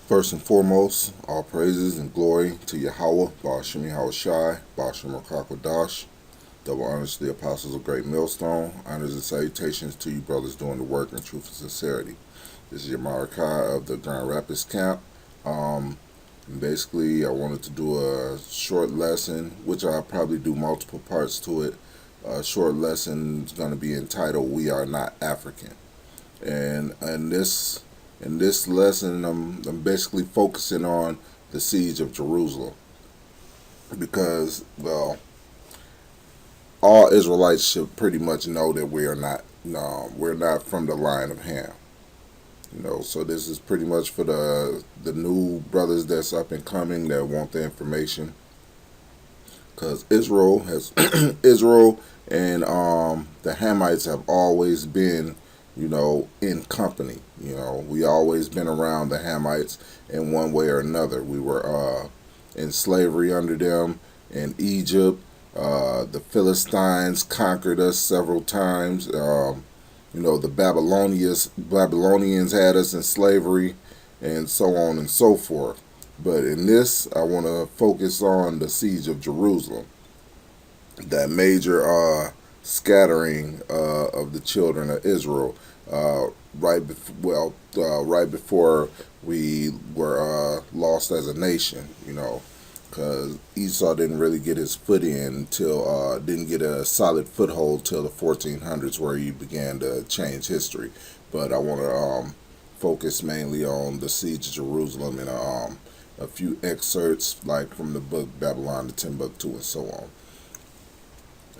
First and foremost, all praises and glory to Yahweh, Baal Shem Shai, Baal Shem Dash. Double honors to the apostles of Great Millstone. Honors and salutations to you brothers doing the work in truth and sincerity. This is your Marakai of the Grand Rapids camp. Basically, I wanted to do a short lesson, which I'll probably do multiple parts to it. A short lesson is going to be entitled "We Are Not African," and in this lesson, I'm basically focusing on the siege of Jerusalem because, well, all Israelites should pretty much know that we are not, no, we're not from the line of Ham. So this is pretty much for the new brothers that's up and coming that want the information, because Israel has Israel and the Hamites have always been, in company. We always been around the Hamites in one way or another. We were in slavery under them in Egypt. The Philistines conquered us several times. The Babylonians had us in slavery, and so on and so forth. But in this, I want to focus on the siege of Jerusalem, that major scattering of the children of Israel, right before we were lost as a nation. Because Esau didn't really get his foot in until didn't get a solid foothold till the 1400s, where he began to change history. But I want to focus mainly on the siege of Jerusalem and a few excerpts like from the book Babylon to Timbuktu and so on.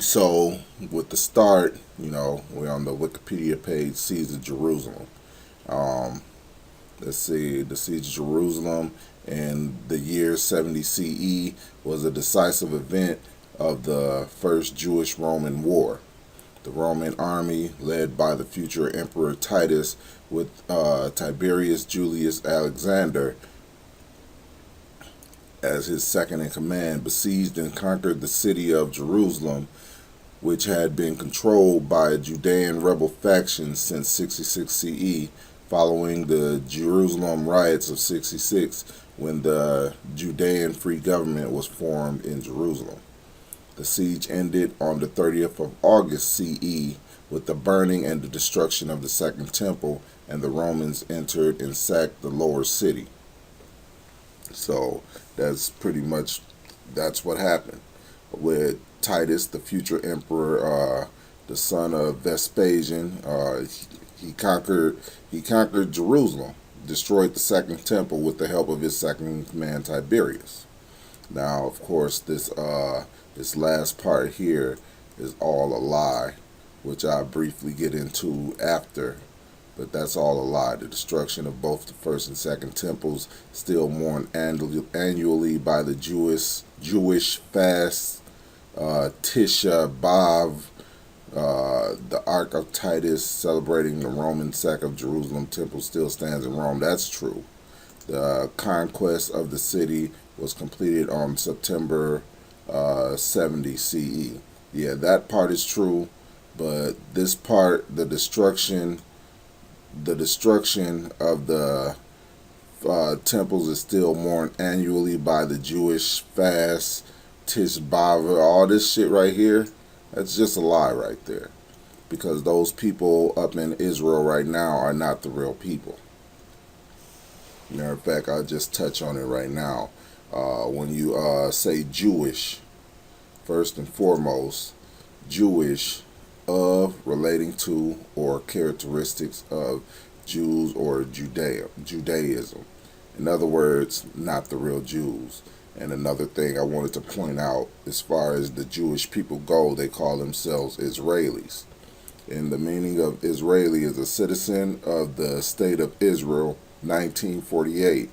So with the start, we're on the Wikipedia page, siege of Jerusalem. Let's see, the siege of Jerusalem in the year 70 CE was a decisive event of the First Jewish-Roman War. The Roman army, led by the future Emperor Titus with Tiberius Julius Alexander as his second in command, besieged and conquered the city of Jerusalem, which had been controlled by a Judean rebel faction since 66 CE, following the Jerusalem riots of 66, when the Judean Free Government was formed in Jerusalem. The siege ended on the 30th of August CE with the burning and the destruction of the Second Temple, and the Romans entered and sacked the lower city. So that's what happened with Titus, the future emperor, the son of Vespasian. He conquered Jerusalem, destroyed the Second Temple with the help of his second in command, Tiberius. Now, of course, this last part here is all a lie, which I'll briefly get into after. But that's all a lie. The destruction of both the first and second temples, still mourned annually by the Jewish fast, Tisha B'Av, the Ark of Titus, celebrating the Roman sack of Jerusalem temple, still stands in Rome. That's true. The conquest of the city was completed on September 70 CE. Yeah, that part is true, but this part, the destruction of the temples, is still mourned annually by the Jewish fast, Tish B'Av. All this shit right here, that's just a lie right there, because those people up in Israel right now are not the real people. Matter of fact, I'll just touch on it right now. When you say Jewish, first and foremost, Jewish, of, relating to, or characteristics of Jews or Judaism. In other words, not the real Jews. And another thing I wanted to point out, as far as the Jewish people go, they call themselves Israelis. And the meaning of Israeli is a citizen of the state of Israel, 1948.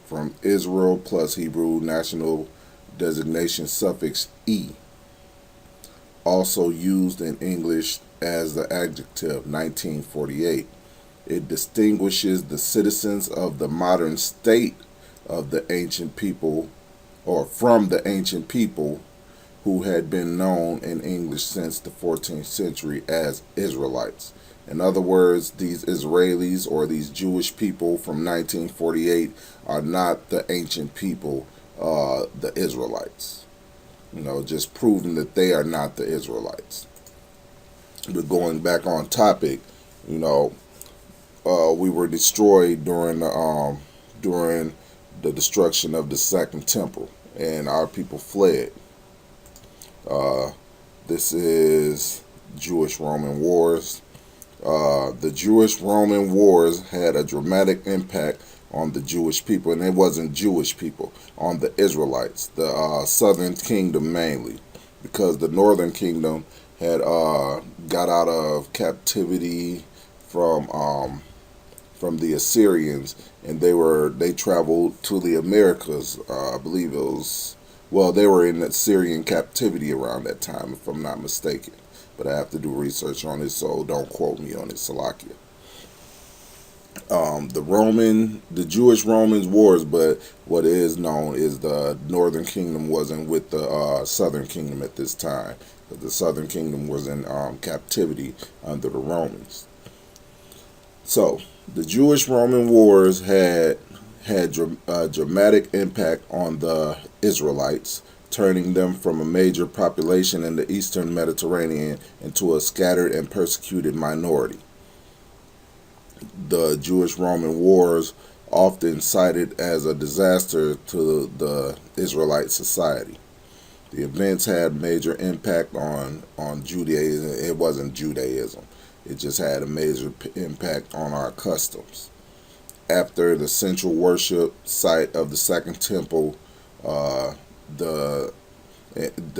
From Israel plus Hebrew national designation suffix E. Also used in English as the adjective, 1948. It distinguishes the citizens of the modern state of the ancient people, or from the ancient people, who had been known in English since the 14th century as Israelites. In other words, these Israelis or these Jewish people from 1948 are not the ancient people, the Israelites. Just proving that they are not the Israelites. But going back on topic, you know, we were destroyed during the destruction of the Second Temple, and our people fled. Uh, this is Jewish-Roman Wars. The Jewish-Roman Wars had a dramatic impact on the Jewish people, and it wasn't Jewish people, on the Israelites, the Southern Kingdom mainly, because the Northern Kingdom had got out of captivity from the Assyrians, and they traveled to the Americas. I believe it was, well, they were in Assyrian captivity around that time, if I'm not mistaken. But I have to do research on it, so don't quote me on it, Salakia. The Jewish Romans wars, but what is known is the Northern Kingdom wasn't with the Southern Kingdom at this time, because the Southern Kingdom was in captivity under the Romans. So the Jewish Roman wars had a dramatic impact on the Israelites, turning them from a major population in the eastern Mediterranean into a scattered and persecuted minority. The Jewish-Roman wars often cited as a disaster to the Israelite society. The events had major impact on Judaism. It wasn't Judaism. It just had a major impact on our customs. After the central worship site of the Second Temple, the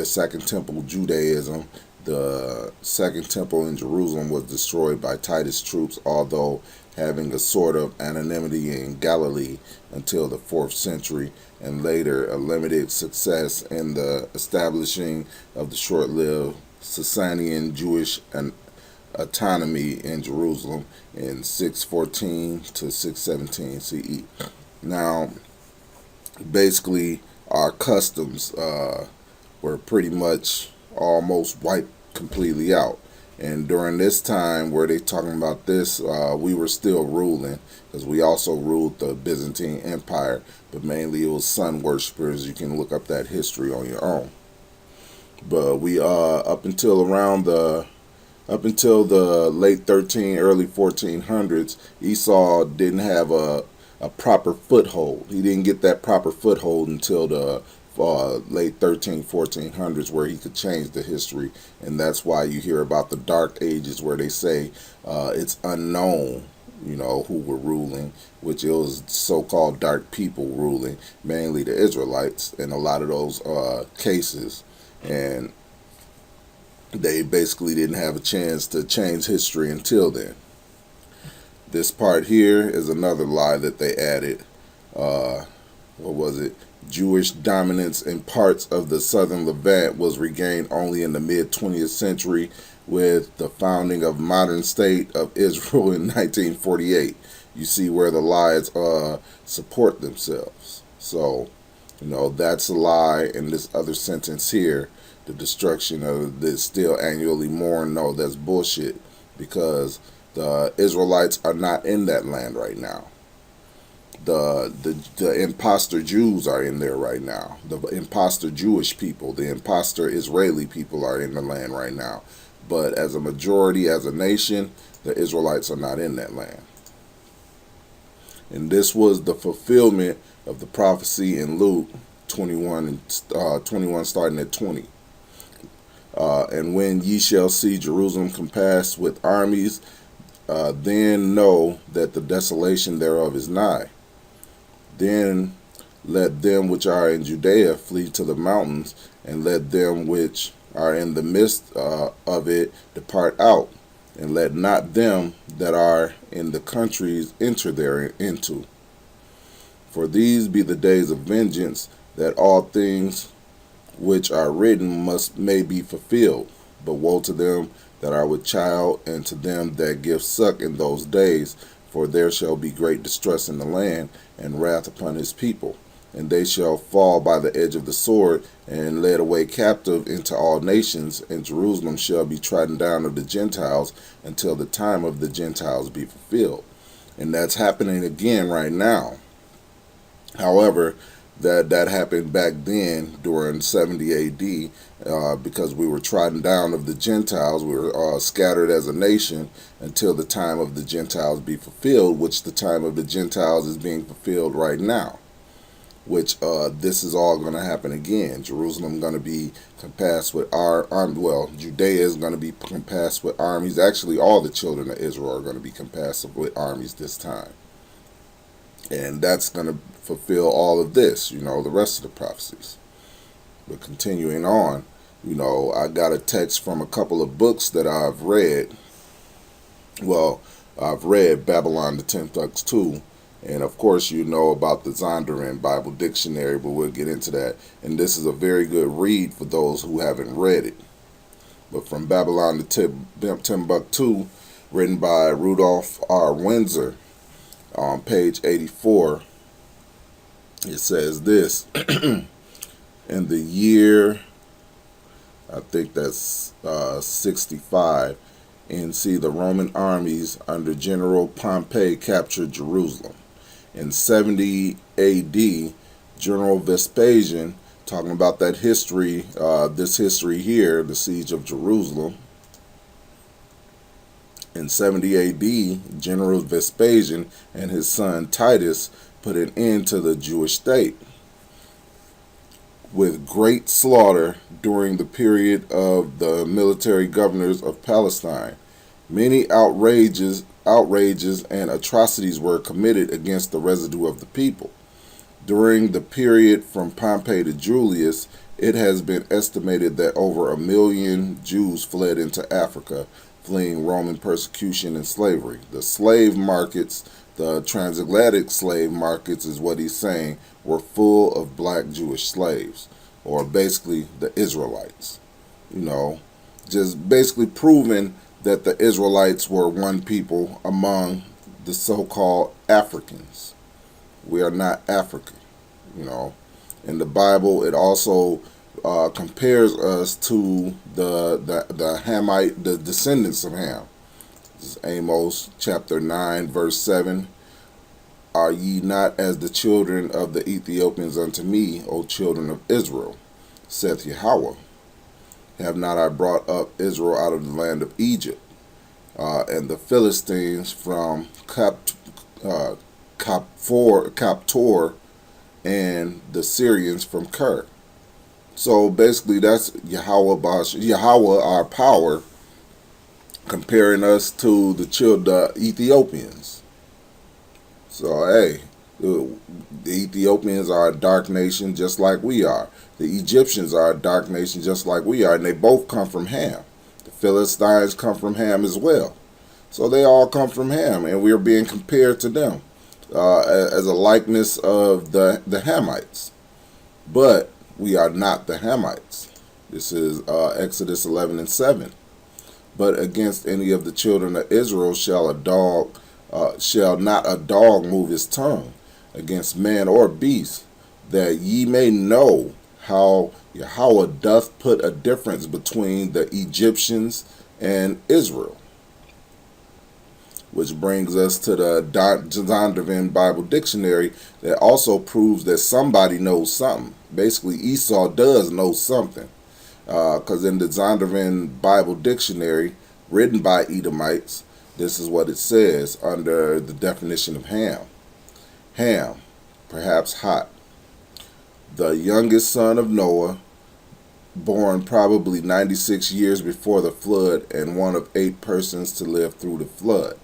Second Temple Judaism, the Second Temple in Jerusalem was destroyed by Titus troops, although having a sort of anonymity in Galilee until the 4th century, and later a limited success in the establishing of the short-lived Sasanian Jewish autonomy in Jerusalem in 614 to 617 CE. Now, basically, our customs were pretty much almost wiped completely out. And during this time where they talking about this, we were still ruling, because we also ruled the Byzantine Empire, but mainly it was sun worshippers. You can look up that history on your own. But we up until the late early 1400s, Esau didn't have a proper foothold. He didn't get that proper foothold until the late 1400s, where he could change the history. And that's why you hear about the Dark Ages, where they say it's unknown, who were ruling, which it was so-called dark people ruling, mainly the Israelites in a lot of those cases. And they basically didn't have a chance to change history until then. This part here is another lie that they added. What was it? Jewish dominance in parts of the southern Levant was regained only in the mid-20th century with the founding of modern state of Israel in 1948. You see where the lies support themselves. So, that's a lie. In this other sentence here, the destruction of this still annually mourn, no, that's bullshit, because the Israelites are not in that land right now. The imposter Jews are in there right now. The imposter Jewish people, the imposter Israeli people are in the land right now. But as a majority, as a nation, the Israelites are not in that land. And this was the fulfillment of the prophecy in Luke 21 starting at 20. And when ye shall see Jerusalem compassed with armies, then know that the desolation thereof is nigh. Then let them which are in Judea flee to the mountains, and let them which are in the midst of it depart out, and let not them that are in the countries enter thereinto. For these be the days of vengeance, that all things which are written may be fulfilled. But woe to them that are with child, and to them that give suck in those days, for there shall be great distress in the land, and wrath upon his people. and they shall fall by the edge of the sword, and led away captive into all nations, and Jerusalem shall be trodden down of the Gentiles until the time of the Gentiles be fulfilled. And that's happening again right now. However, that happened back then during 70 AD, because we were trodden down of the Gentiles. We were scattered as a nation until the time of the Gentiles be fulfilled, which the time of the Gentiles is being fulfilled right now. Which this is all going to happen again. Jerusalem going to be compassed with Judea is going to be compassed with armies. Actually, all the children of Israel are going to be compassed with armies this time. And that's going to fulfill all of this, the rest of the prophecies. But continuing on, I got a text from a couple of books that I've read. Well, I've read Babylon the 10th Books too. And of course, about the Zondervan Bible Dictionary, but we'll get into that. And this is a very good read for those who haven't read it. But from Babylon the 10th Book 2, written by Rudolph R. Windsor, on page 84, it says this: in the year, I think that's 65, NC, the Roman armies under General Pompey captured Jerusalem. In 70 AD, General Vespasian, talking about that history, this history here, the siege of Jerusalem. In 70 AD, General Vespasian and his son Titus put an end to the Jewish state with great slaughter during the period of the military governors of Palestine. Many outrages and atrocities were committed against the residue of the people. During the period from Pompey to Julius, it has been estimated that over 1 million Jews fled into Africa, fleeing Roman persecution and slavery. The slave markets, the transatlantic slave markets is what he's saying, were full of black Jewish slaves, or basically the Israelites. Just basically proving that the Israelites were one people among the so-called Africans. We are not African, In the Bible, it also compares us to the Hamite, the descendants of Ham. This is Amos chapter 9, verse 7. Are ye not as the children of the Ethiopians unto me, O children of Israel, saith Yahweh? Have not I brought up Israel out of the land of Egypt, and the Philistines from Captor, and the Syrians from Ker? So basically, that's Yahweh, our power, comparing us to the Ethiopians. So hey, the Ethiopians are a dark nation just like we are. The Egyptians are a dark nation just like we are, and they both come from Ham. The Philistines come from Ham as well. So they all come from Ham, and we're being compared to them as a likeness of the Hamites. But we are not the Hamites. This is Exodus 11 and 7. But against any of the children of Israel shall not a dog move his tongue against man or beast, that ye may know how Yahweh doth put a difference between the Egyptians and Israel. Which brings us to the Zondervan Bible Dictionary, that also proves that somebody knows something. Basically, Esau does know something. Because in the Zondervan Bible Dictionary, written by Edomites, this is what it says under the definition of Ham. Ham, perhaps hot. The youngest son of Noah, born probably 96 years before the flood, and one of 8 persons to live through the flood.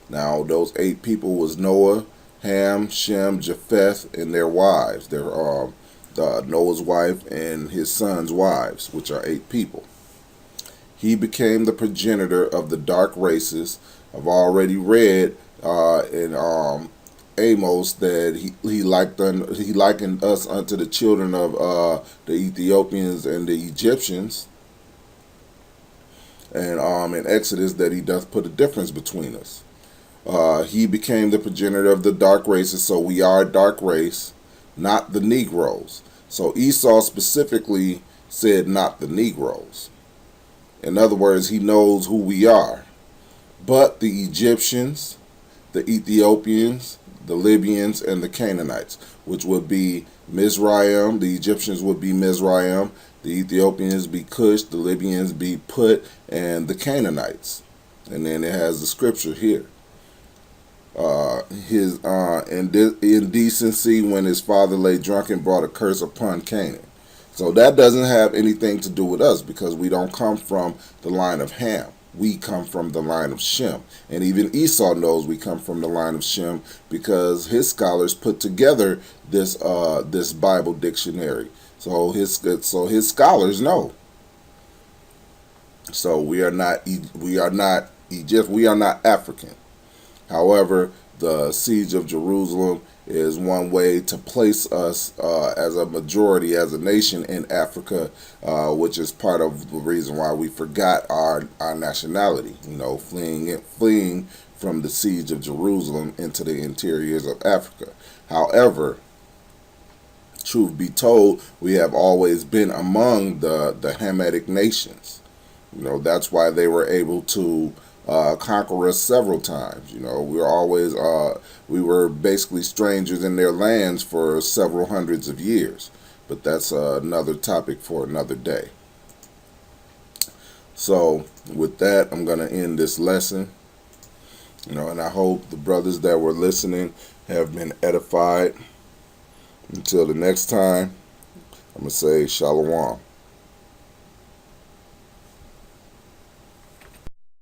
Now, those 8 people was Noah, Ham, Shem, Japheth, and their wives. They're Noah's wife and his son's wives, which are 8 people. He became the progenitor of the dark races. I've already read in Amos that he likened us unto the children of the Ethiopians and the Egyptians, and in Exodus that he doth put a difference between us. He became the progenitor of the dark races, so we are a dark race. not the Negroes. So Esau specifically said not the Negroes. In other words, he knows who we are. But the Egyptians, the Ethiopians, the Libyans, and the Canaanites, which would be Mizraim. The Egyptians would be Mizraim. The Ethiopians be Cush. The Libyans be Put. And the Canaanites. And then it has the scripture here. His indecency when his father lay drunken brought a curse upon Canaan. So that doesn't have anything to do with us because we don't come from the line of Ham. We come from the line of Shem. And even Esau knows we come from the line of Shem because his scholars put together this this Bible dictionary. So his scholars know. So we are not Egypt. We are not African. However, the siege of Jerusalem is one way to place us as a majority, as a nation in Africa, which is part of the reason why we forgot our nationality. You know, fleeing from the siege of Jerusalem into the interiors of Africa. However, truth be told, we have always been among the Hamitic nations. You know, that's why they were able to conquer us several times. You know, we were basically strangers in their lands for several hundreds of years. But that's another topic for another day. So with that, I'm going to end this lesson. You know, and I hope the brothers that were listening have been edified. Until the next time, I'm going to say shalom.